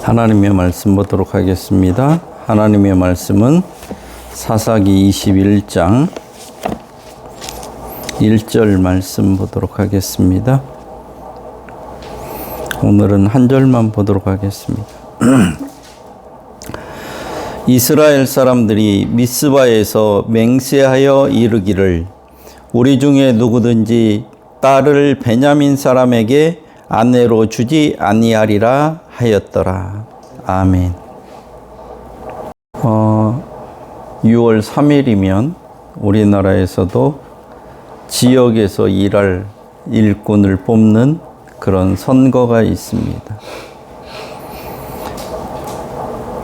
하나님의 말씀 보도록 하겠습니다. 하나님의 말씀은 사사기 21장 1절 말씀 보도록 하겠습니다. 오늘은 한 절만 보도록 하겠습니다. 이스라엘 사람들이 미스바에서 맹세하여 이르기를 우리 중에 누구든지 딸을 베냐민 사람에게 아내로 주지 아니하리라 하였더라. 아멘. 6월 3일이면 우리나라에서도 지역에서 일할 일꾼을 뽑는 그런 선거가 있습니다.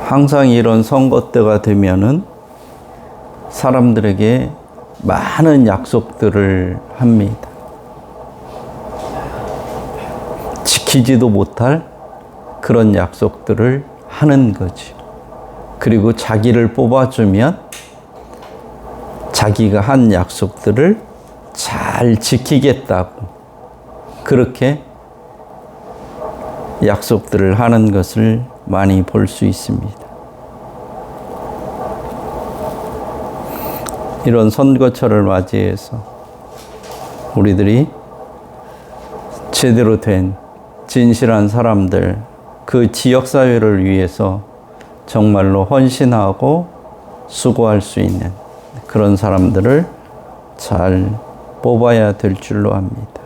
항상 이런 선거 때가 되면은 사람들에게 많은 약속들을 합니다. 지키지도 못할 그런 약속들을 하는 거지. 그리고 자기를 뽑아주면 자기가 한 약속들을 잘 지키겠다고 그렇게 약속들을 하는 것을 많이 볼 수 있습니다. 이런 선거철을 맞이해서 우리들이 제대로 된 진실한 사람들, 그 지역사회를 위해서 정말로 헌신하고 수고할 수 있는 그런 사람들을 잘 뽑아야 될 줄로 압니다.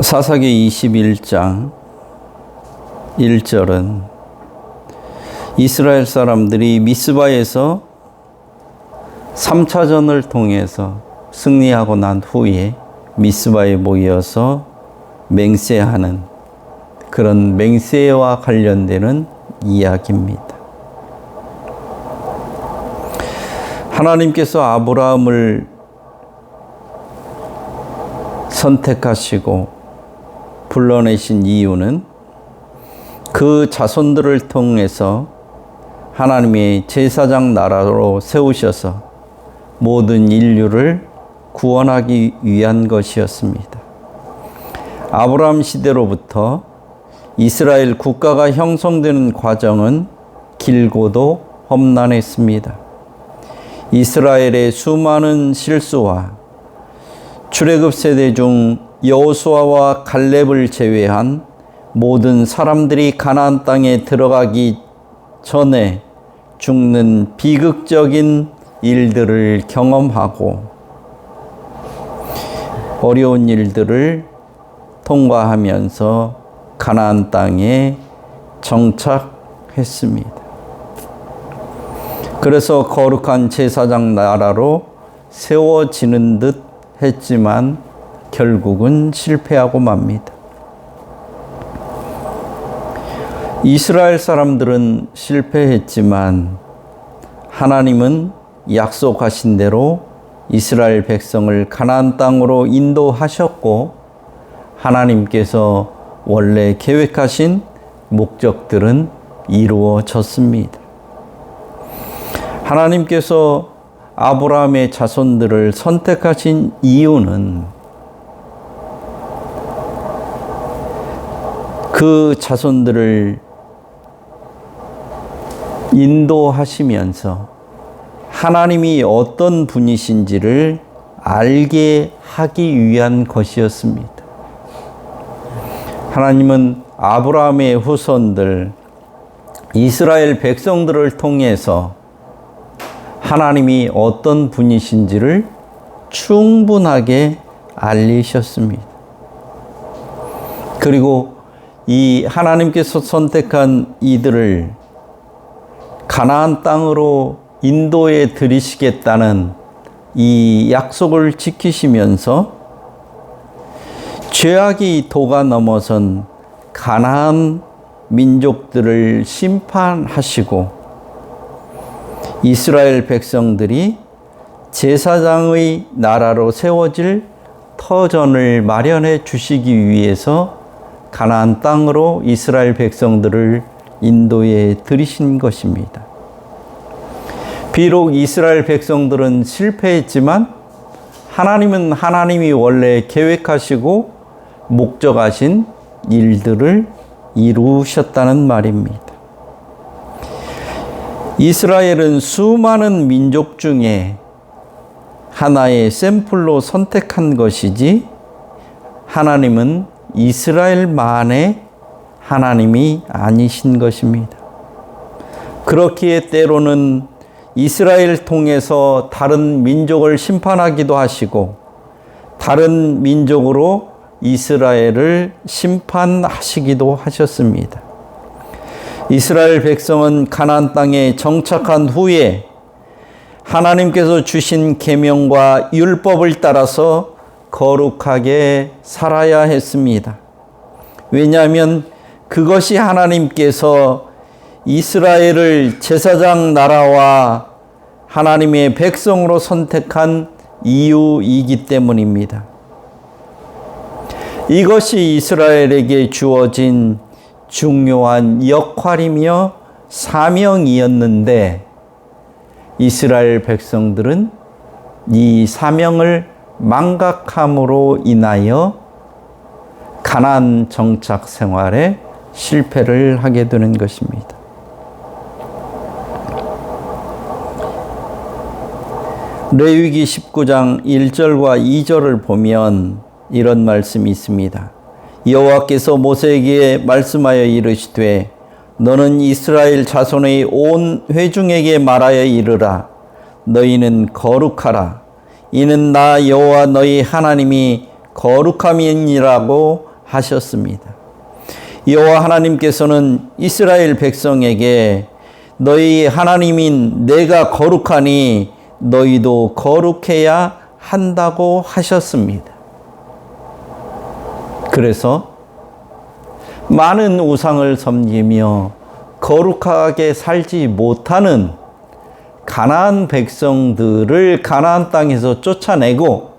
사사기 21장 1절은 이스라엘 사람들이 미스바에서 3차전을 통해서 승리하고 난 후에 미스바에 모여서 맹세하는 그런 맹세와 관련되는 이야기입니다. 하나님께서 아브라함을 선택하시고 불러내신 이유는 그 자손들을 통해서 하나님의 제사장 나라로 세우셔서 모든 인류를 구원하기 위한 것이었습니다. 아브라함 시대로부터 이스라엘 국가가 형성되는 과정은 길고도 험난했습니다. 이스라엘의 수많은 실수와 출애굽 세대 중 여호수아와 갈렙을 제외한 모든 사람들이 가나안 땅에 들어가기 전에 죽는 비극적인 일들을 경험하고 어려운 일들을 통과하면서 가나안 땅에 정착했습니다. 그래서 거룩한 제사장 나라로 세워지는 듯 했지만 결국은 실패하고 맙니다. 이스라엘 사람들은 실패했지만 하나님은 약속하신 대로 이스라엘 백성을 가나안 땅으로 인도하셨고 하나님께서 원래 계획하신 목적들은 이루어졌습니다. 하나님께서 아브라함의 자손들을 선택하신 이유는 그 자손들을 인도하시면서 하나님이 어떤 분이신지를 알게 하기 위한 것이었습니다. 하나님은 아브라함의 후손들, 이스라엘 백성들을 통해서 하나님이 어떤 분이신지를 충분하게 알리셨습니다. 그리고 이 하나님께서 선택한 이들을 가나안 땅으로 인도해 드리시겠다는 이 약속을 지키시면서 죄악이 도가 넘어선 가나안 민족들을 심판하시고 이스라엘 백성들이 제사장의 나라로 세워질 터전을 마련해 주시기 위해서 가나안 땅으로 이스라엘 백성들을 인도해 들이신 것입니다. 비록 이스라엘 백성들은 실패했지만 하나님은 하나님이 원래 계획하시고 목적하신 일들을 이루셨다는 말입니다. 이스라엘은 수많은 민족 중에 하나의 샘플로 선택한 것이지 하나님은 이스라엘만의 하나님이 아니신 것입니다. 그렇기에 때로는 이스라엘 통해서 다른 민족을 심판하기도 하시고 다른 민족으로 이스라엘을 심판하시기도 하셨습니다. 이스라엘 백성은 가나안 땅에 정착한 후에 하나님께서 주신 계명과 율법을 따라서 거룩하게 살아야 했습니다. 왜냐하면 그것이 하나님께서 이스라엘을 제사장 나라와 하나님의 백성으로 선택한 이유이기 때문입니다. 이것이 이스라엘에게 주어진 중요한 역할이며 사명이었는데 이스라엘 백성들은 이 사명을 망각함으로 인하여 가나안 정착 생활에 실패를 하게 되는 것입니다. 레위기 19장 1절과 2절을 보면 이런 말씀이 있습니다. 여호와께서 모세에게 말씀하여 이르시되 너는 이스라엘 자손의 온 회중에게 말하여 이르라. 너희는 거룩하라. 이는 나 여호와 너희 하나님이 거룩함이니라고 하셨습니다. 여호와 하나님께서는 이스라엘 백성에게 너희 하나님인 내가 거룩하니 너희도 거룩해야 한다고 하셨습니다. 그래서 많은 우상을 섬기며 거룩하게 살지 못하는 가나안 백성들을 가나안 땅에서 쫓아내고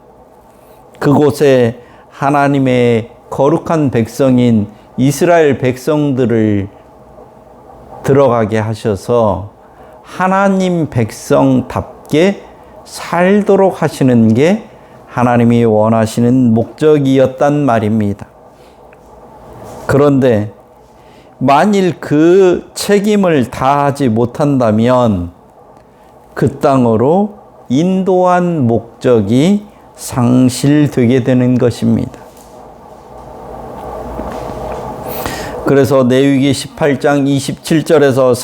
그곳에 하나님의 거룩한 백성인 이스라엘 백성들을 들어가게 하셔서 하나님 백성답게 살도록 하시는 게 하나님이 원하시는 목적이었단 말입니다. 그런데 만일 그 책임을 다하지 못한다면 그 땅으로 인도한 목적이 상실되게 되는 것입니다. 그래서 레위기 18장 27절에서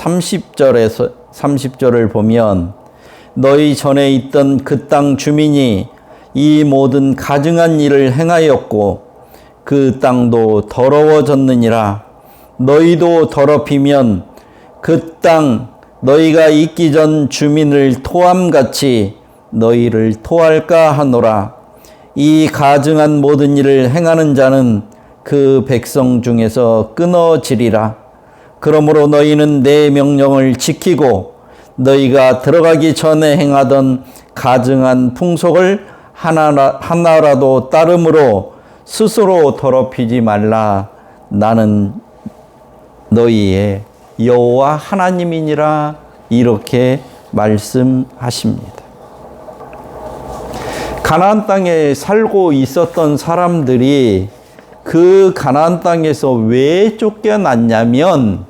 30절을 보면 너희 전에 있던 그 땅 주민이 이 모든 가증한 일을 행하였고 그 땅도 더러워졌느니라. 너희도 더럽히면 그 땅 너희가 있기 전 주민을 토함같이 너희를 토할까 하노라. 이 가증한 모든 일을 행하는 자는 그 백성 중에서 끊어지리라. 그러므로 너희는 내 명령을 지키고 너희가 들어가기 전에 행하던 가증한 풍속을 하나라도 따름으로 스스로 더럽히지 말라. 나는 너희의 여호와 하나님이니라. 이렇게 말씀하십니다. 가나안 땅에 살고 있었던 사람들이 그 가나안 땅에서 왜 쫓겨났냐면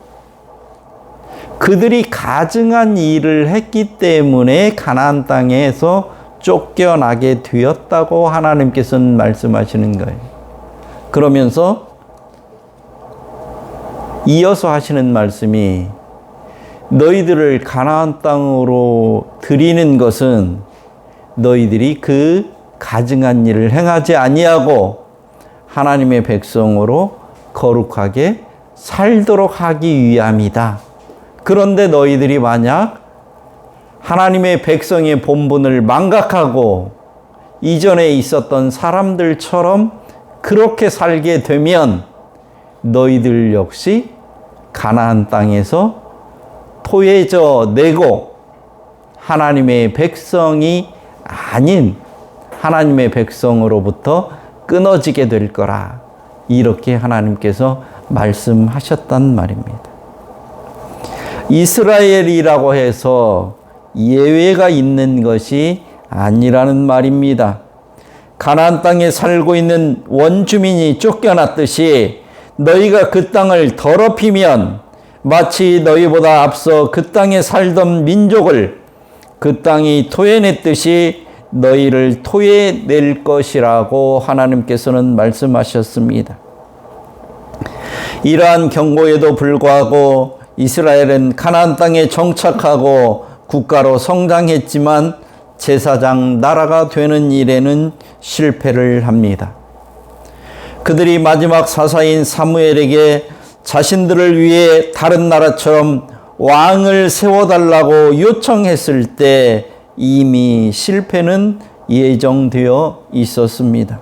그들이 가증한 일을 했기 때문에 가나안 땅에서 쫓겨나게 되었다고 하나님께서는 말씀하시는 거예요. 그러면서 이어서 하시는 말씀이 너희들을 가나안 땅으로 들이는 것은 너희들이 그 가증한 일을 행하지 아니하고 하나님의 백성으로 거룩하게 살도록 하기 위함이다. 그런데 너희들이 만약 하나님의 백성의 본분을 망각하고 이전에 있었던 사람들처럼 그렇게 살게 되면 너희들 역시 가나안 땅에서 토해져 내고 하나님의 백성이 아닌 하나님의 백성으로부터 끊어지게 될 거라. 이렇게 하나님께서 말씀하셨단 말입니다. 이스라엘이라고 해서 예외가 있는 것이 아니라는 말입니다. 가나안 땅에 살고 있는 원주민이 쫓겨났듯이 너희가 그 땅을 더럽히면 마치 너희보다 앞서 그 땅에 살던 민족을 그 땅이 토해냈듯이 너희를 토해낼 것이라고 하나님께서는 말씀하셨습니다. 이러한 경고에도 불구하고 이스라엘은 가나안 땅에 정착하고 국가로 성장했지만 제사장 나라가 되는 일에는 실패를 합니다. 그들이 마지막 사사인 사무엘에게 자신들을 위해 다른 나라처럼 왕을 세워달라고 요청했을 때 이미 실패는 예정되어 있었습니다.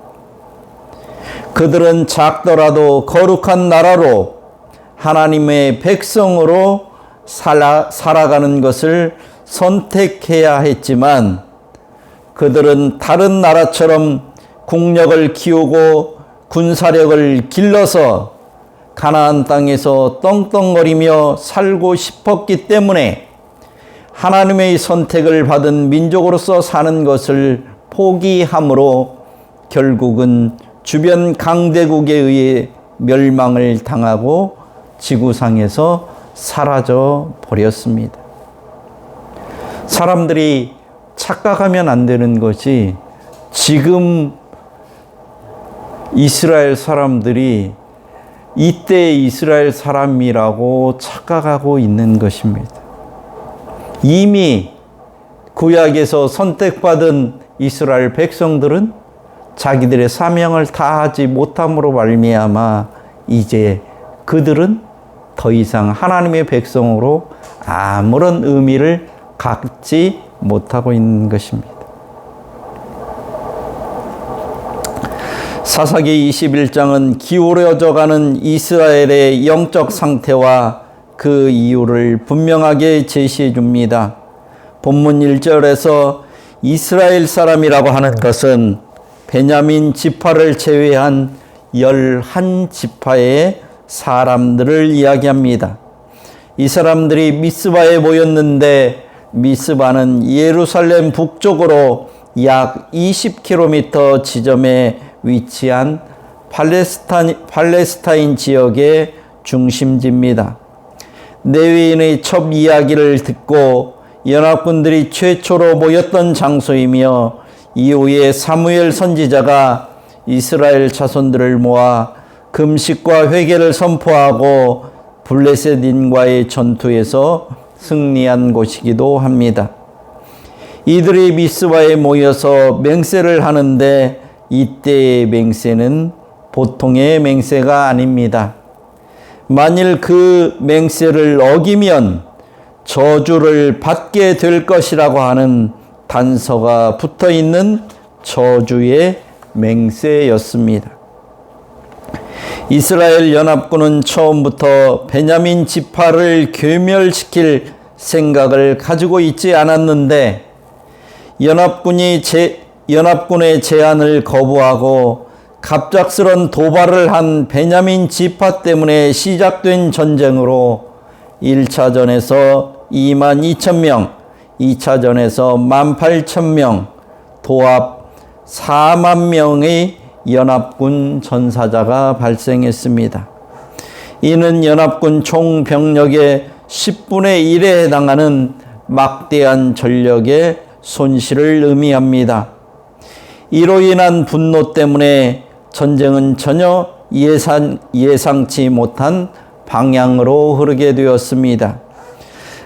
그들은 작더라도 거룩한 나라로 하나님의 백성으로 살아가는 것을 선택해야 했지만 그들은 다른 나라처럼 국력을 키우고 군사력을 길러서 가나안 땅에서 떵떵거리며 살고 싶었기 때문에 하나님의 선택을 받은 민족으로서 사는 것을 포기함으로 결국은 주변 강대국에 의해 멸망을 당하고 지구상에서 사라져 버렸습니다. 사람들이 착각하면 안 되는 것이 지금 이스라엘 사람들이 이때 이스라엘 사람이라고 착각하고 있는 것입니다. 이미 구약에서 선택받은 이스라엘 백성들은 자기들의 사명을 다하지 못함으로 말미암아 이제 그들은 더 이상 하나님의 백성으로 아무런 의미를 갖지 못하고 있는 것입니다. 사사기 21장은 기울어져 가는 이스라엘의 영적 상태와 그 이유를 분명하게 제시해 줍니다. 본문 1절에서 이스라엘 사람이라고 하는 것은 베냐민 지파를 제외한 11지파의 사람들을 이야기합니다. 이 사람들이 미스바에 모였는데 미스바는 예루살렘 북쪽으로 약 20km 지점에 위치한 팔레스타인 지역의 중심지입니다. 레위인의 첩 이야기를 듣고 연합군들이 최초로 모였던 장소이며 이후에 사무엘 선지자가 이스라엘 자손들을 모아 금식과 회개를 선포하고 블레셋인과의 전투에서 승리한 곳이기도 합니다. 이들이 미스바에 모여서 맹세를 하는데 이때의 맹세는 보통의 맹세가 아닙니다. 만일 그 맹세를 어기면 저주를 받게 될 것이라고 하는 단서가 붙어 있는 저주의 맹세였습니다. 이스라엘 연합군은 처음부터 베냐민 지파를 괴멸시킬 생각을 가지고 있지 않았는데 연합군의 제안을 거부하고 갑작스런 도발을 한 베냐민 지파 때문에 시작된 전쟁으로 1차전에서 22,000명, 2차전에서 18,000명, 도합 4만 명의 연합군 전사자가 발생했습니다. 이는 연합군 총 병력의 10분의 1에 해당하는 막대한 전력의 손실을 의미합니다. 이로 인한 분노 때문에 전쟁은 전혀 예상치 못한 방향으로 흐르게 되었습니다.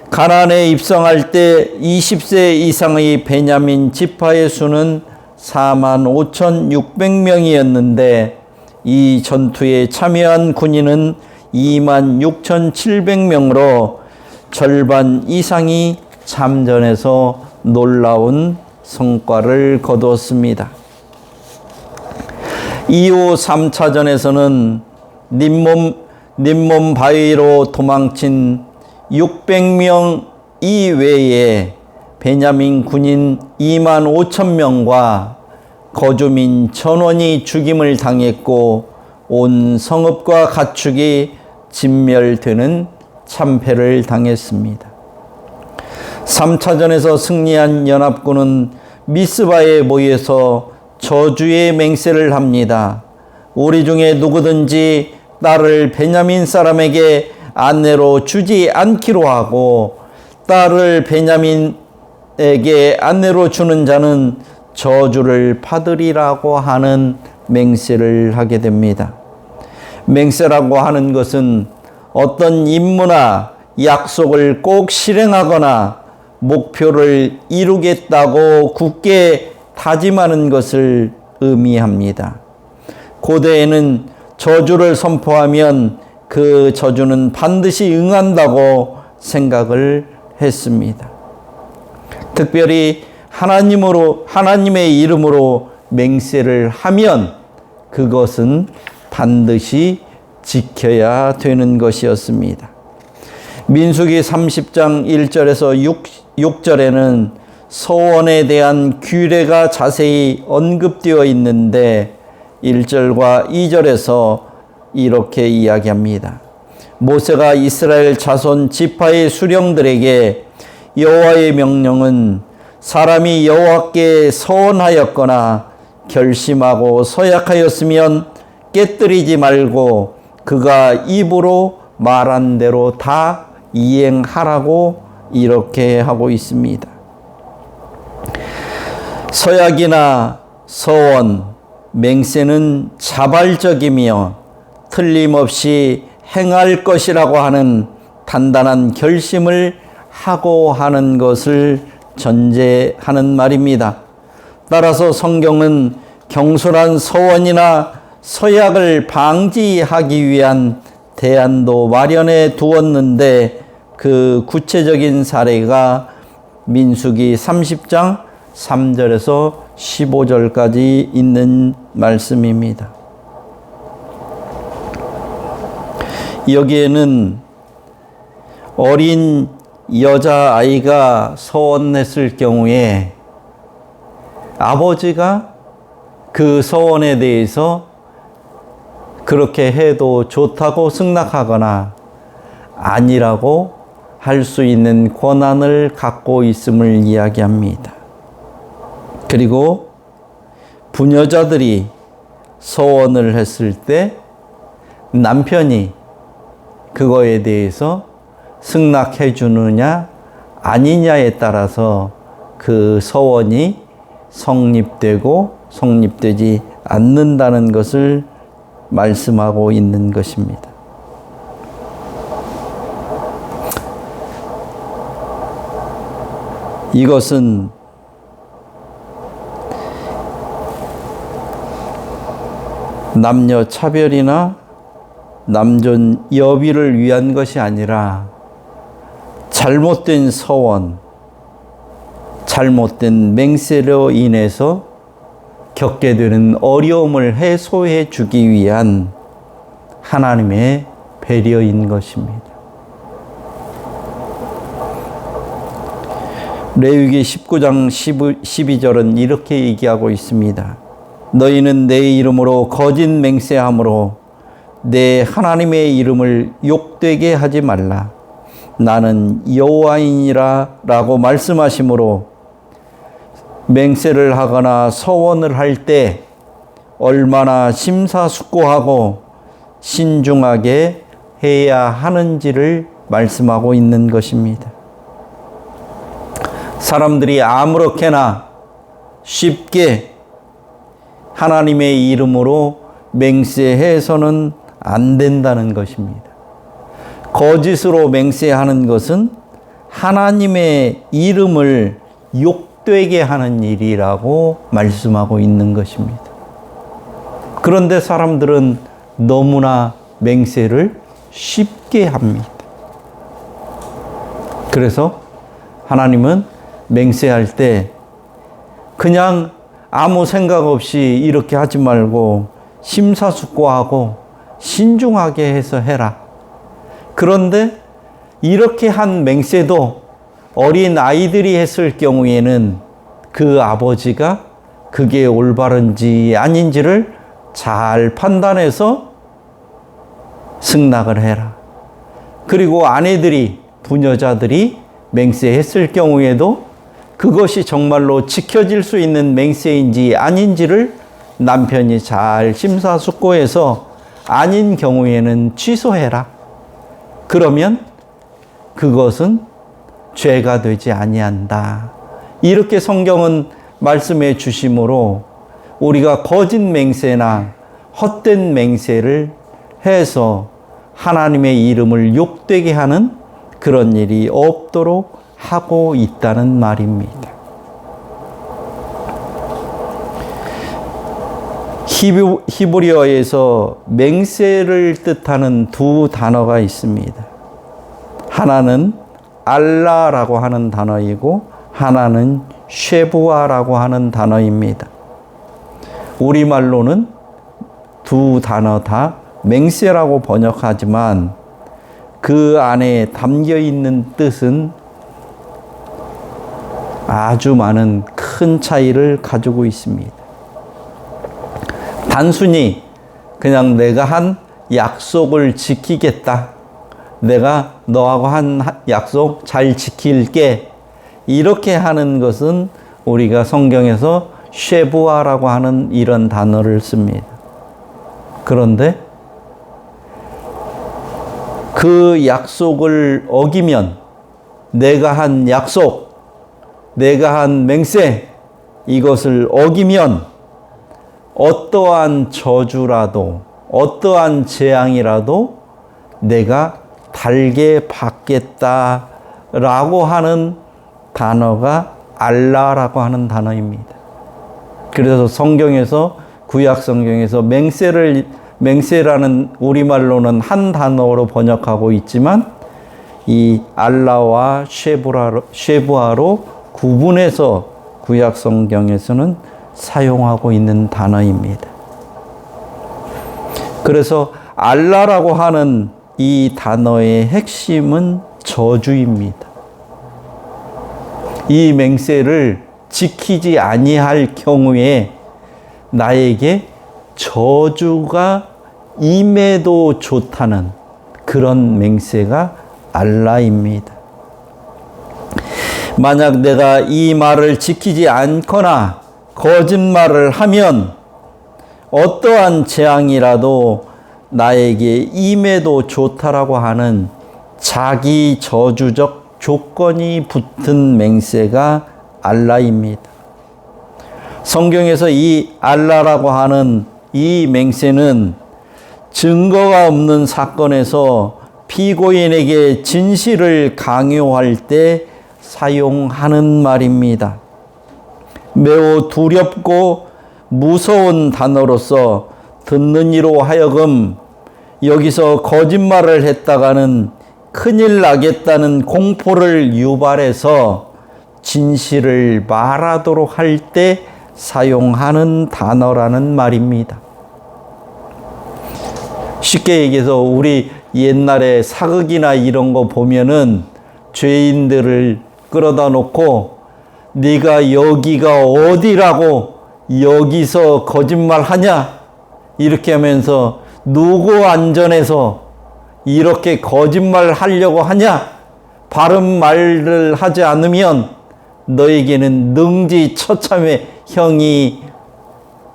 가나안에 입성할 때 20세 이상의 베냐민 지파의 수는 45,600명이었는데 이 전투에 참여한 군인은 26,700명으로 절반 이상이 참전해서 놀라운 성과를 거두었습니다. 이후 3차전에서는 림몬 바위로 도망친 600명 이외에 베냐민 군인 25,000명과 거주민 1,000원이 죽임을 당했고 온 성읍과 가축이 진멸되는 참패를 당했습니다. 3차전에서 승리한 연합군은 미스바에 모여서 저주의 맹세를 합니다. 우리 중에 누구든지 딸을 베냐민 사람에게 아내로 주지 않기로 하고 딸을 베냐민에게 아내로 주는 자는 저주를 받으리라고 하는 맹세를 하게 됩니다. 맹세라고 하는 것은 어떤 임무나 약속을 꼭 실행하거나 목표를 이루겠다고 굳게 다짐하는 것을 의미합니다. 고대에는 저주를 선포하면 그 저주는 반드시 응한다고 생각을 했습니다. 특별히 하나님의 이름으로 맹세를 하면 그것은 반드시 지켜야 되는 것이었습니다. 민수기 30장 1절에서 6절에는 서원에 대한 규례가 자세히 언급되어 있는데 1절과 2절에서 이렇게 이야기합니다. 모세가 이스라엘 자손 지파의 수령들에게 여호와의 명령은 사람이 여호와께 서원하였거나 결심하고 서약하였으면 깨뜨리지 말고 그가 입으로 말한 대로 다 이행하라고 이렇게 하고 있습니다. 서약이나 서원, 맹세는 자발적이며 틀림없이 행할 것이라고 하는 단단한 결심을 하고 하는 것을 전제하는 말입니다. 따라서 성경은 경솔한 서원이나 서약을 방지하기 위한 대안도 마련해 두었는데 그 구체적인 사례가 민수기 30장 3절에서 15절까지 있는 말씀입니다. 여기에는 어린 여자아이가 서원했을 경우에 아버지가 그 서원에 대해서 그렇게 해도 좋다고 승낙하거나 아니라고 할 수 있는 권한을 갖고 있음을 이야기합니다. 그리고 부녀자들이 서원을 했을 때 남편이 그거에 대해서 승낙해 주느냐 아니냐에 따라서 그 서원이 성립되고 성립되지 않는다는 것을 말씀하고 있는 것입니다. 이것은 남녀 차별이나 남존 여비를 위한 것이 아니라 잘못된 서원, 잘못된 맹세로 인해서 겪게 되는 어려움을 해소해 주기 위한 하나님의 배려인 것입니다. 레위기 19장 12절은 이렇게 얘기하고 있습니다. 너희는 내 이름으로 거짓 맹세함으로 내 하나님의 이름을 욕되게 하지 말라. 나는 여호와이니라 라고 말씀하시므로 맹세를 하거나 서원을 할 때 얼마나 심사숙고하고 신중하게 해야 하는지를 말씀하고 있는 것입니다. 사람들이 아무렇게나 쉽게 하나님의 이름으로 맹세해서는 안 된다는 것입니다. 거짓으로 맹세하는 것은 하나님의 이름을 욕되게 하는 일이라고 말씀하고 있는 것입니다. 그런데 사람들은 너무나 맹세를 쉽게 합니다. 그래서 하나님은 맹세할 때 그냥 아무 생각 없이 이렇게 하지 말고 심사숙고하고 신중하게 해서 해라. 그런데 이렇게 한 맹세도 어린 아이들이 했을 경우에는 그 아버지가 그게 올바른지 아닌지를 잘 판단해서 승낙을 해라. 그리고 아내들이, 부녀자들이 맹세했을 경우에도 그것이 정말로 지켜질 수 있는 맹세인지 아닌지를 남편이 잘 심사숙고해서 아닌 경우에는 취소해라. 그러면 그것은 죄가 되지 아니한다. 이렇게 성경은 말씀해 주심으로 우리가 거짓 맹세나 헛된 맹세를 해서 하나님의 이름을 욕되게 하는 그런 일이 없도록 하고 있다는 말입니다. 히브리어에서 맹세를 뜻하는 두 단어가 있습니다. 하나는 알라라고 하는 단어이고 하나는 쉐부아라고 하는 단어입니다. 우리말로는 두 단어 다 맹세라고 번역하지만 그 안에 담겨 있는 뜻은 아주 많은 큰 차이를 가지고 있습니다. 단순히 그냥 내가 한 약속을 지키겠다. 내가 너하고 한 약속 잘 지킬게. 이렇게 하는 것은 우리가 성경에서 쉐부아라고 하는 이런 단어를 씁니다. 그런데 그 약속을 어기면 내가 한 약속, 내가 한 맹세, 이것을 어기면 어떠한 저주라도 어떠한 재앙이라도 내가 달게 받겠다라고 하는 단어가 알라라고 하는 단어입니다. 그래서 성경에서 구약 성경에서 맹세라는 우리말로는 한 단어로 번역하고 있지만 이 알라와 쉐부아로 구분해서 구약 성경에서는 사용하고 있는 단어입니다. 그래서 알라라고 하는 이 단어의 핵심은 저주입니다. 이 맹세를 지키지 아니할 경우에 나에게 저주가 임해도 좋다는 그런 맹세가 알라입니다. 만약 내가 이 말을 지키지 않거나 거짓말을 하면 어떠한 재앙이라도 나에게 임해도 좋다라고 하는 자기 저주적 조건이 붙은 맹세가 알라입니다. 성경에서 이 알라라고 하는 이 맹세는 증거가 없는 사건에서 피고인에게 진실을 강요할 때 사용하는 말입니다. 매우 두렵고 무서운 단어로서 듣는 이로 하여금 여기서 거짓말을 했다가는 큰일 나겠다는 공포를 유발해서 진실을 말하도록 할 때 사용하는 단어라는 말입니다. 쉽게 얘기해서 우리 옛날에 사극이나 이런 거 보면은 죄인들을 끌어다 놓고 네가 여기가 어디라고 여기서 거짓말하냐 이렇게 하면서 누구 안전해서 이렇게 거짓말 하려고 하냐 바른 말을 하지 않으면 너에게는 능지처참의 형이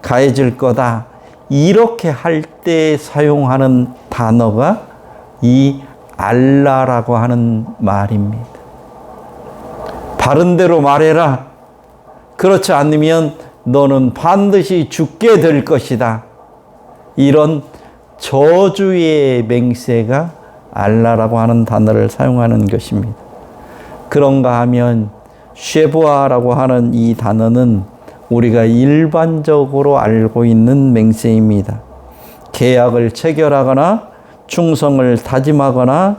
가해질 거다. 이렇게 할 때 사용하는 단어가 이 알라라고 하는 말입니다. 바른 대로 말해라. 그렇지 않으면 너는 반드시 죽게 될 것이다. 이런 저주의 맹세가 알라라고 하는 단어를 사용하는 것입니다. 그런가 하면 쉐부아라고 하는 이 단어는 우리가 일반적으로 알고 있는 맹세입니다. 계약을 체결하거나 충성을 다짐하거나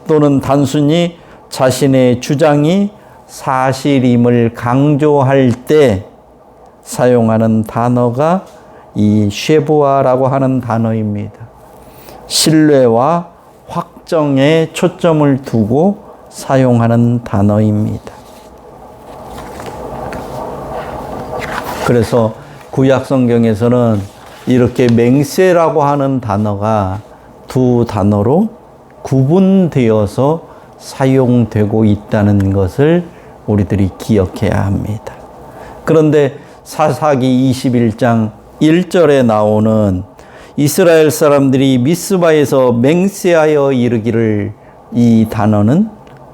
또는 단순히 자신의 주장이 사실임을 강조할 때 사용하는 단어가 이 쉐부아라고 하는 단어입니다. 신뢰와 확정에 초점을 두고 사용하는 단어입니다. 그래서 구약 성경에서는 이렇게 맹세라고 하는 단어가 두 단어로 구분되어서 사용되고 있다는 것을 우리들이 기억해야 합니다. 그런데 사사기 21장 1절에 나오는 이스라엘 사람들이 미스바에서 맹세하여 이르기를, 이 단어는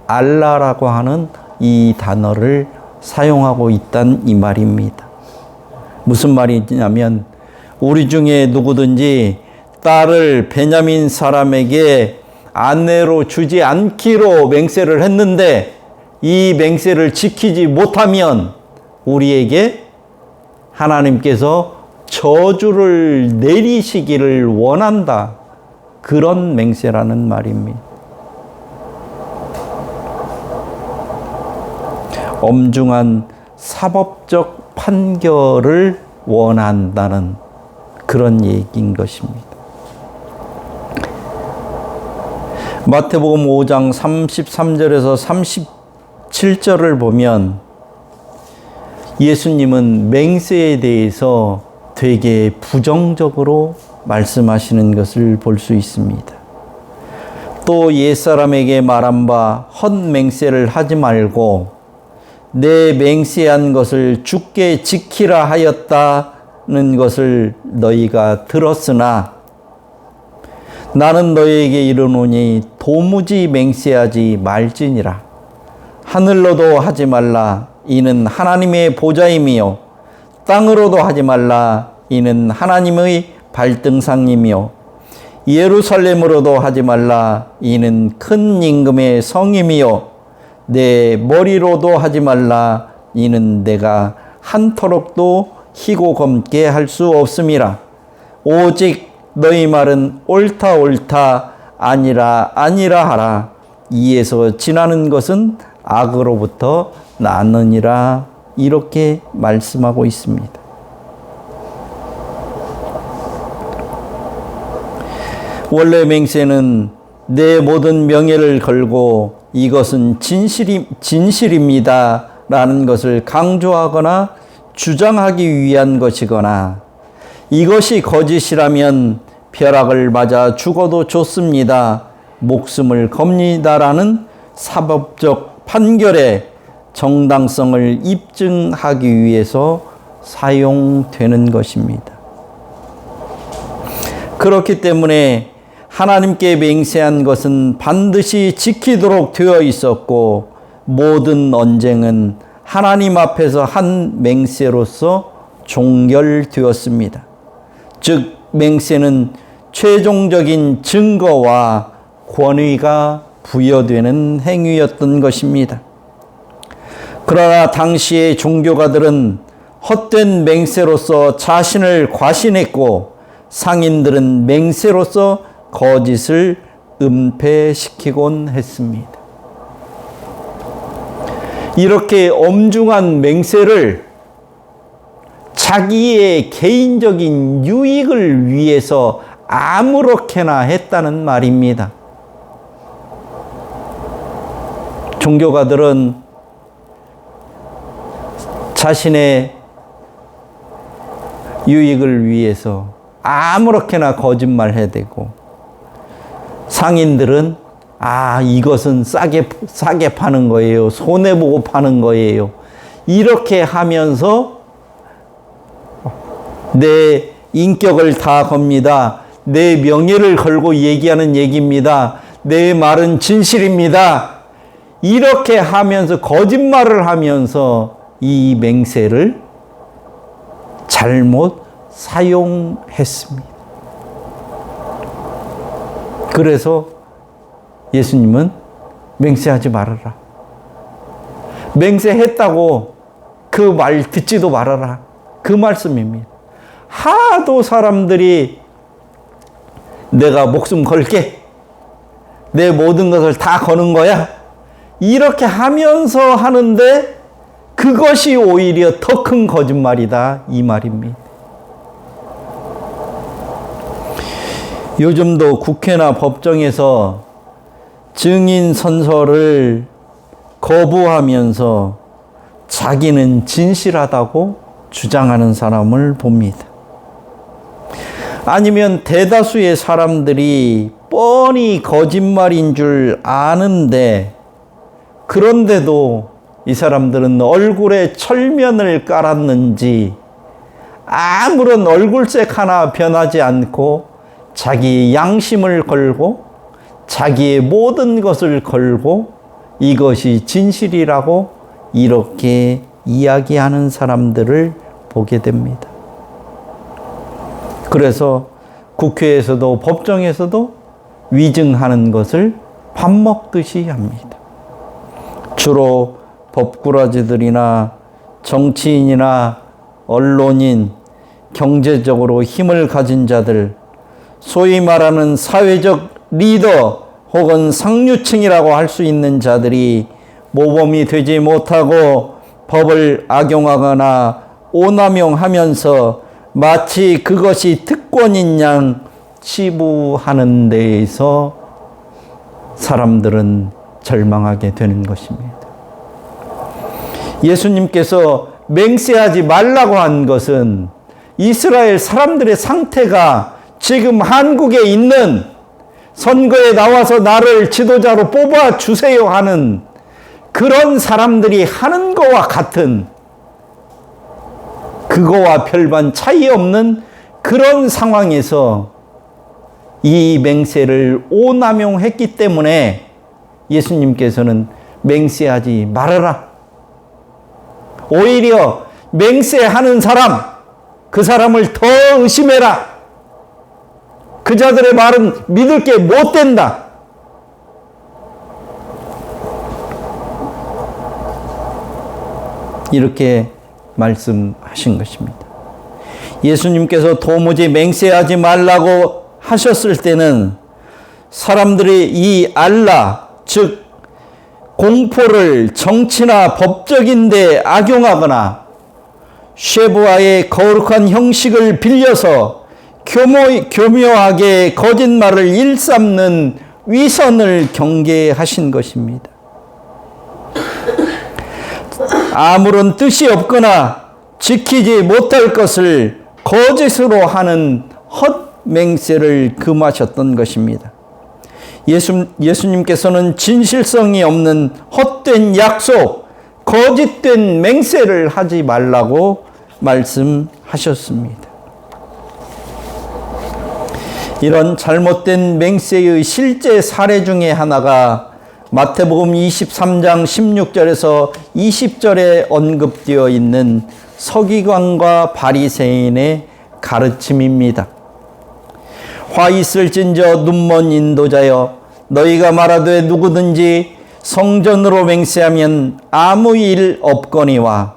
알라라고 하는 이 단어를 사용하고 있단 이 말입니다. 무슨 말이냐면, 우리 중에 누구든지 딸을 베냐민 사람에게 아내로 주지 않기로 맹세를 했는데 이 맹세를 지키지 못하면 우리에게 하나님께서 저주를 내리시기를 원한다. 그런 맹세라는 말입니다. 엄중한 사법적 판결을 원한다는 그런 얘기인 것입니다. 마태복음 5장 33절에서 37절을 보면 예수님은 맹세에 대해서 되게 부정적으로 말씀하시는 것을 볼 수 있습니다. 또 옛사람에게 말한 바 헛맹세를 하지 말고 내 맹세한 것을 주께 지키라 하였다는 것을 너희가 들었으나 나는 너희에게 이르노니 도무지 맹세하지 말지니라. 하늘로도 하지 말라. 이는 하나님의 보좌임이요. 땅으로도 하지 말라. 이는 하나님의 발등상이며 예루살렘으로도 하지 말라. 이는 큰 임금의 성임이요. 내 머리로도 하지 말라. 이는 내가 한터럭도 희고 검게 할 수 없음이라. 오직 너희 말은 옳다 옳다 아니라 아니라 하라. 이에서 지나는 것은 악으로부터 나느니라. 이렇게 말씀하고 있습니다. 원래 맹세는 내 모든 명예를 걸고 이것은 진실입니다 라는 것을 강조하거나 주장하기 위한 것이거나 이것이 거짓이라면 벼락을 맞아 죽어도 좋습니다, 목숨을 겁니다라는 사법적 판결의 정당성을 입증하기 위해서 사용되는 것입니다. 그렇기 때문에 하나님께 맹세한 것은 반드시 지키도록 되어 있었고 모든 언쟁은 하나님 앞에서 한 맹세로서 종결되었습니다. 즉 맹세는 최종적인 증거와 권위가 부여되는 행위였던 것입니다. 그러나 당시의 종교가들은 헛된 맹세로서 자신을 과신했고 상인들은 맹세로서 거짓을 은폐시키곤 했습니다. 이렇게 엄중한 맹세를 자기의 개인적인 유익을 위해서 아무렇게나 했다는 말입니다. 종교가들은 자신의 유익을 위해서 아무렇게나 거짓말해대고 상인들은 이것은 싸게 파는 거예요. 손해보고 파는 거예요. 이렇게 하면서 내 인격을 다 겁니다. 내 명예를 걸고 얘기하는 얘기입니다. 내 말은 진실입니다. 이렇게 하면서 거짓말을 하면서 이 맹세를 잘못 사용했습니다. 그래서 예수님은 맹세하지 말아라. 맹세했다고 그 말 듣지도 말아라. 그 말씀입니다. 하도 사람들이 내가 목숨 걸게, 내 모든 것을 다 거는 거야, 이렇게 하면서 하는데 그것이 오히려 더 큰 거짓말이다, 이 말입니다. 요즘도 국회나 법정에서 증인 선서를 거부하면서 자기는 진실하다고 주장하는 사람을 봅니다. 아니면 대다수의 사람들이 뻔히 거짓말인 줄 아는데 그런데도 이 사람들은 얼굴에 철면을 깔았는지 아무런 얼굴색 하나 변하지 않고 자기의 양심을 걸고 자기의 모든 것을 걸고 이것이 진실이라고 이렇게 이야기하는 사람들을 보게 됩니다. 그래서 국회에서도 법정에서도 위증하는 것을 밥 먹듯이 합니다. 주로 법꾸라지들이나 정치인이나 언론인, 경제적으로 힘을 가진 자들, 소위 말하는 사회적 리더 혹은 상류층이라고 할 수 있는 자들이 모범이 되지 못하고 법을 악용하거나 오남용하면서 마치 그것이 특권인 양 치부하는 데에서 사람들은 절망하게 되는 것입니다. 예수님께서 맹세하지 말라고 한 것은 이스라엘 사람들의 상태가 지금 한국에 있는 선거에 나와서 나를 지도자로 뽑아 주세요 하는 그런 사람들이 하는 것과 같은, 그거와 별반 차이 없는 그런 상황에서 이 맹세를 오남용했기 때문에 예수님께서는 맹세하지 말아라. 오히려 맹세하는 사람, 그 사람을 더 의심해라. 그 자들의 말은 믿을 게 못 된다. 이렇게 말씀하신 것입니다. 예수님께서 도무지 맹세하지 말라고 하셨을 때는 사람들이 이 알라, 즉 공포를 정치나 법적인 데 악용하거나 쉐부아의 거룩한 형식을 빌려서 교묘하게 거짓말을 일삼는 위선을 경계하신 것입니다. 아무런 뜻이 없거나 지키지 못할 것을 거짓으로 하는 헛맹세를 금하셨던 것입니다. 예수님께서는 진실성이 없는 헛된 약속, 거짓된 맹세를 하지 말라고 말씀하셨습니다. 이런 잘못된 맹세의 실제 사례 중에 하나가 마태복음 23장 16절에서 20절에 언급되어 있는 서기관과 바리새인의 가르침입니다. 화 있을진저 눈먼 인도자여, 너희가 말하되 누구든지 성전으로 맹세하면 아무 일 없거니와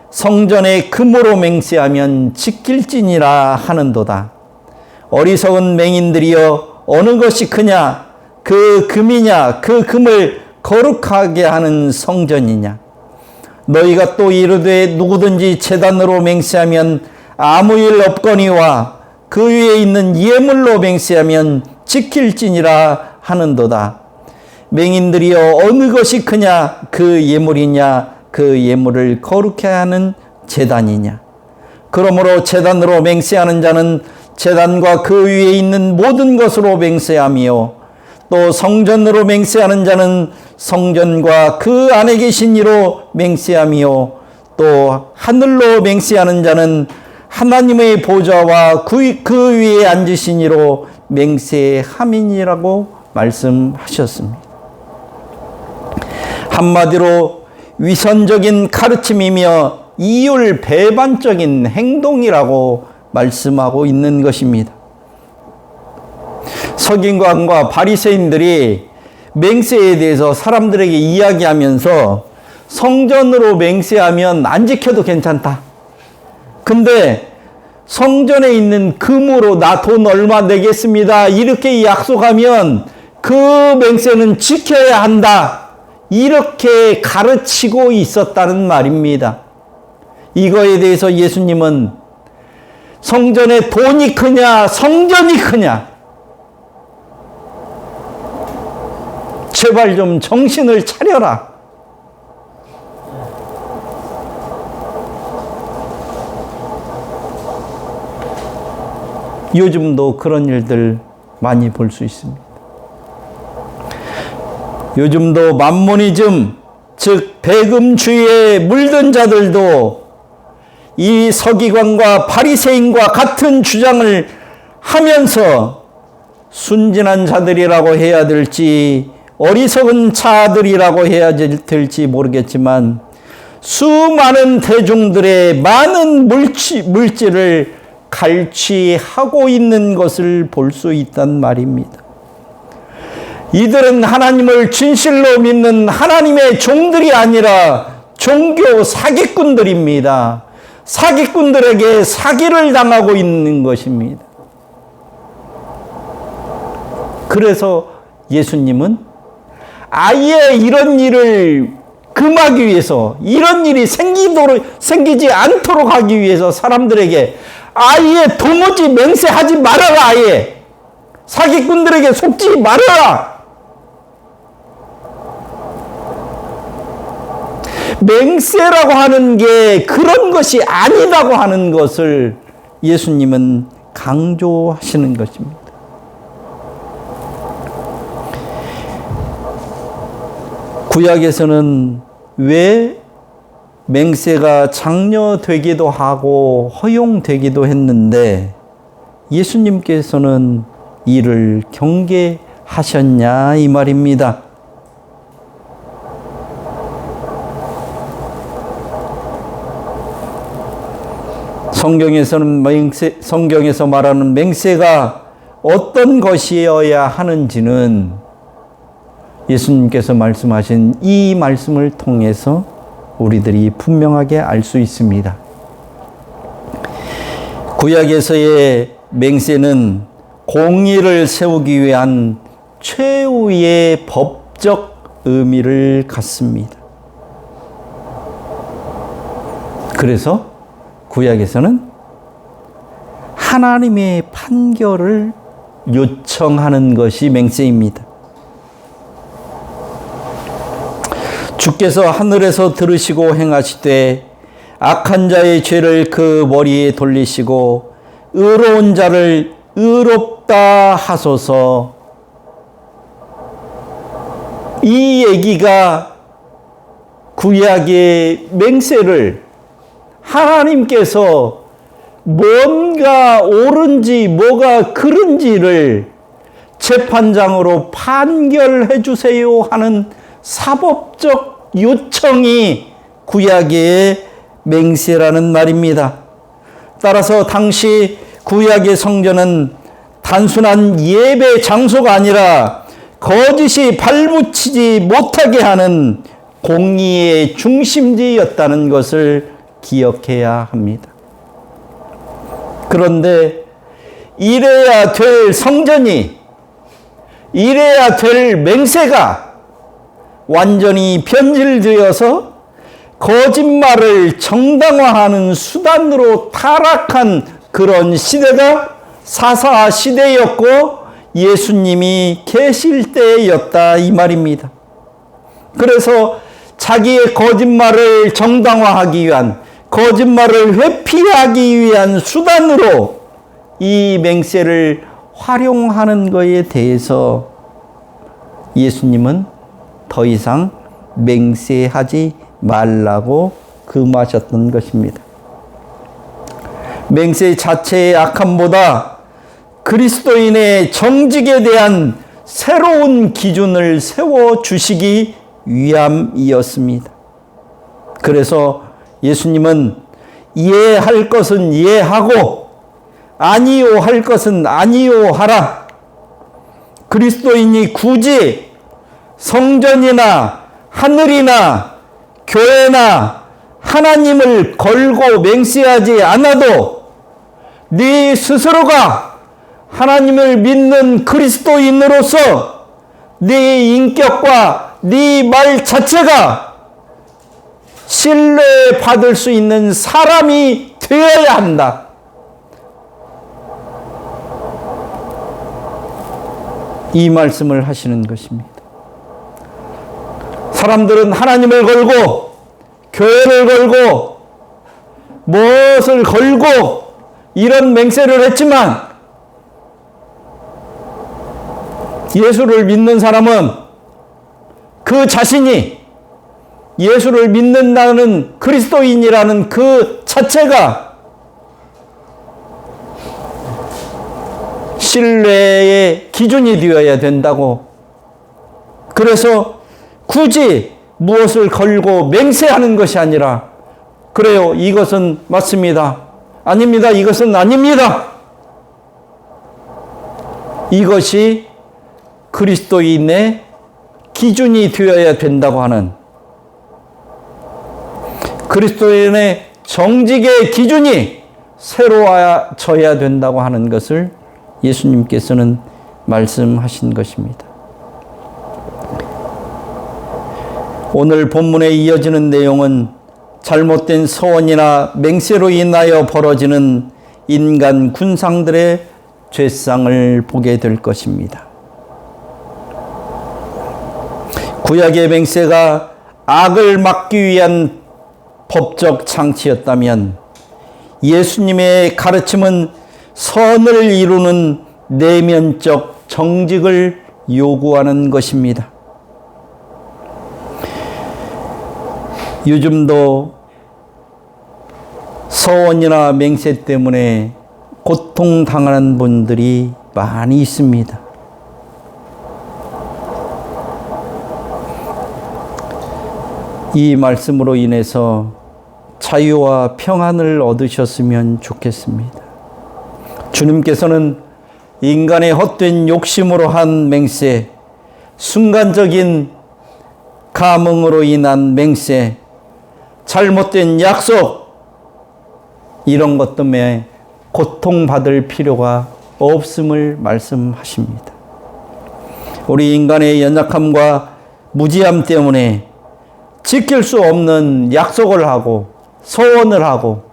성전의 금으로 맹세하면 지킬지니라 하는도다. 어리석은 맹인들이여, 어느 것이 크냐? 그 금이냐? 그 금을 거룩하게 하는 성전이냐? 너희가 또 이르되 누구든지 제단으로 맹세하면 아무 일 없거니와 그 위에 있는 예물로 맹세하면 지킬지니라 하는도다. 맹인들이여, 어느 것이 크냐? 그 예물이냐? 그 예물을 거룩해 하는 제단이냐? 그러므로 제단으로 맹세하는 자는 제단과 그 위에 있는 모든 것으로 맹세하며, 또 성전으로 맹세하는 자는 성전과 그 안에 계신 이로 맹세하며, 또 하늘로 맹세하는 자는 하나님의 보좌와 그 위에 앉으신 이로 맹세함이니라고 말씀하셨습니다. 한마디로 위선적인 가르침이며 이율 배반적인 행동이라고 말씀하고 있는 것입니다. 서기관과 바리새인들이 맹세에 대해서 사람들에게 이야기하면서 성전으로 맹세하면 안 지켜도 괜찮다. 근데 성전에 있는 금으로 나 돈 얼마 내겠습니다. 이렇게 약속하면 그 맹세는 지켜야 한다. 이렇게 가르치고 있었다는 말입니다. 이거에 대해서 예수님은 성전에 돈이 크냐, 성전이 크냐? 제발 좀 정신을 차려라. 요즘도 그런 일들 많이 볼 수 있습니다. 요즘도 만모니즘, 즉 배금주의에 물든 자들도 이 서기관과 바리새인과 같은 주장을 하면서 순진한 자들이라고 해야 될지 어리석은 자들이라고 해야 될지 모르겠지만 수많은 대중들의 많은 물질을 갈취하고 있는 것을 볼 수 있단 말입니다. 이들은 하나님을 진실로 믿는 하나님의 종들이 아니라 종교 사기꾼들입니다. 사기꾼들에게 사기를 당하고 있는 것입니다. 그래서 예수님은 아예 이런 일을 금하기 위해서, 이런 일이 생기지 않도록 하기 위해서 사람들에게 아예 도무지 맹세하지 말아라. 아예 사기꾼들에게 속지 말아라. 맹세라고 하는 게 그런 것이 아니라고 하는 것을 예수님은 강조하시는 것입니다. 구약에서는 왜 맹세가 장려되기도 하고 허용되기도 했는데 예수님께서는 이를 경계하셨냐 이 말입니다. 성경에서 말하는 맹세가 어떤 것이어야 하는지는 예수님께서 말씀하신 이 말씀을 통해서 우리들이 분명하게 알 수 있습니다. 구약에서의 맹세는 공의를 세우기 위한 최후의 법적 의미를 갖습니다. 그래서 구약에서는 하나님의 판결을 요청하는 것이 맹세입니다. 주께서 하늘에서 들으시고 행하시되 악한 자의 죄를 그 머리에 돌리시고 의로운 자를 의롭다 하소서. 이 얘기가 구약의 맹세를 하나님께서 뭔가 옳은지 뭐가 그른지를 재판장으로 판결해 주세요 하는 사법적 요청이 구약의 맹세라는 말입니다. 따라서 당시 구약의 성전은 단순한 예배 장소가 아니라 거짓이 발붙이지 못하게 하는 공의의 중심지였다는 것을 기억해야 합니다. 그런데 이래야 될 성전이, 이래야 될 맹세가 완전히 변질되어서 거짓말을 정당화하는 수단으로 타락한 그런 시대가 사사 시대였고 예수님이 계실 때였다 이 말입니다. 그래서 자기의 거짓말을 정당화하기 위한, 거짓말을 회피하기 위한 수단으로 이 맹세를 활용하는 것에 대해서 예수님은 더 이상 맹세하지 말라고 금하셨던 것입니다. 맹세 자체의 악함보다 그리스도인의 정직에 대한 새로운 기준을 세워주시기 위함이었습니다. 그래서 예수님은 이해할 것은 이해하고 아니요 할 것은 아니요 하라. 그리스도인이 굳이 성전이나 하늘이나 교회나 하나님을 걸고 맹세하지 않아도 네 스스로가 하나님을 믿는 그리스도인으로서 네 인격과 네 말 자체가 신뢰받을 수 있는 사람이 되어야 한다. 이 말씀을 하시는 것입니다. 사람들은 하나님을 걸고 교회를 걸고 무엇을 걸고 이런 맹세를 했지만 예수를 믿는 사람은 그 자신이 예수를 믿는다는 그리스도인이라는 그 자체가 신뢰의 기준이 되어야 된다고. 그래서 굳이 무엇을 걸고 맹세하는 것이 아니라, 그래요, 이것은 맞습니다, 아닙니다, 이것은 아닙니다, 이것이 그리스도인의 기준이 되어야 된다고 하는, 그리스도인의 정직의 기준이 새로워져야 된다고 하는 것을 예수님께서는 말씀하신 것입니다. 오늘 본문에 이어지는 내용은 잘못된 서원이나 맹세로 인하여 벌어지는 인간 군상들의 죄상을 보게 될 것입니다. 구약의 맹세가 악을 막기 위한 법적 장치였다면, 예수님의 가르침은 선을 이루는 내면적 정직을 요구하는 것입니다. 요즘도 서원이나 맹세 때문에 고통당하는 분들이 많이 있습니다. 이 말씀으로 인해서 자유와 평안을 얻으셨으면 좋겠습니다. 주님께서는 인간의 헛된 욕심으로 한 맹세, 순간적인 감흥으로 인한 맹세, 잘못된 약속, 이런 것 때문에 고통받을 필요가 없음을 말씀하십니다. 우리 인간의 연약함과 무지함 때문에 지킬 수 없는 약속을 하고 소원을 하고,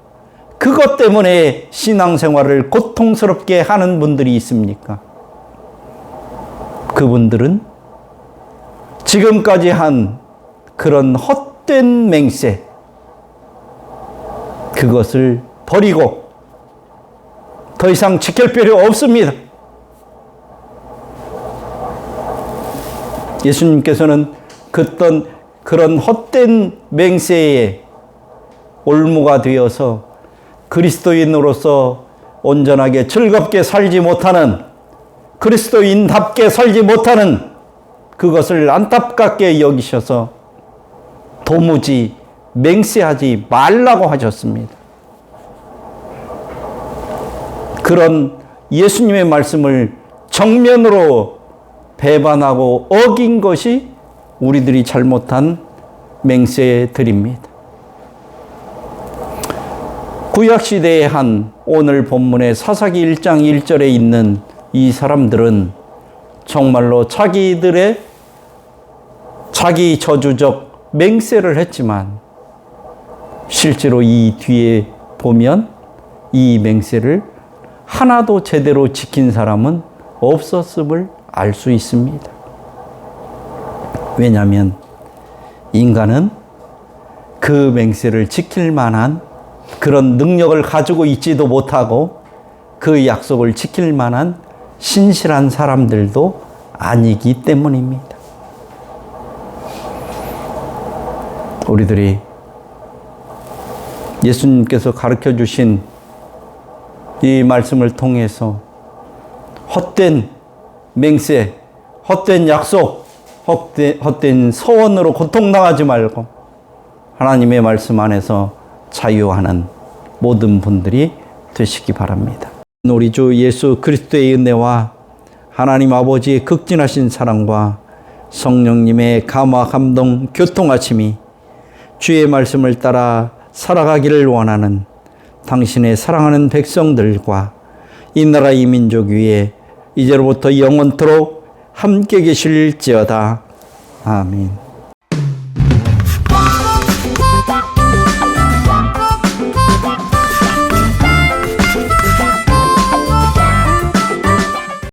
그것 때문에 신앙생활을 고통스럽게 하는 분들이 있습니까? 그분들은 지금까지 한 그런 헛된 맹세, 그것을 버리고 더 이상 지킬 필요 없습니다. 예수님께서는 그런 헛된 맹세에 올무가 되어서 그리스도인으로서 온전하게 즐겁게 살지 못하는, 그리스도인답게 살지 못하는 그것을 안타깝게 여기셔서 도무지 맹세하지 말라고 하셨습니다. 그런 예수님의 말씀을 정면으로 배반하고 어긴 것이 우리들이 잘못한 맹세들입니다. 구약시대에 한 오늘 본문의 사사기 1장 1절에 있는 이 사람들은 정말로 자기 저주적 맹세를 했지만, 실제로 이 뒤에 보면 이 맹세를 하나도 제대로 지킨 사람은 없었음을 알 수 있습니다. 왜냐하면 인간은 그 맹세를 지킬 만한 그런 능력을 가지고 있지도 못하고, 그 약속을 지킬 만한 신실한 사람들도 아니기 때문입니다. 우리들이 예수님께서 가르쳐 주신 이 말씀을 통해서 헛된 맹세, 헛된 약속, 헛된 서원으로 고통당하지 말고 하나님의 말씀 안에서 자유하는 모든 분들이 되시기 바랍니다. 우리 주 예수 그리스도의 은혜와 하나님 아버지의 극진하신 사랑과 성령님의 감화 감동 교통하심이 주의 말씀을 따라 살아가기를 원하는 당신의 사랑하는 백성들과 이 나라 이 민족 위에 이제로부터 영원토록 함께 계실지어다. 아멘.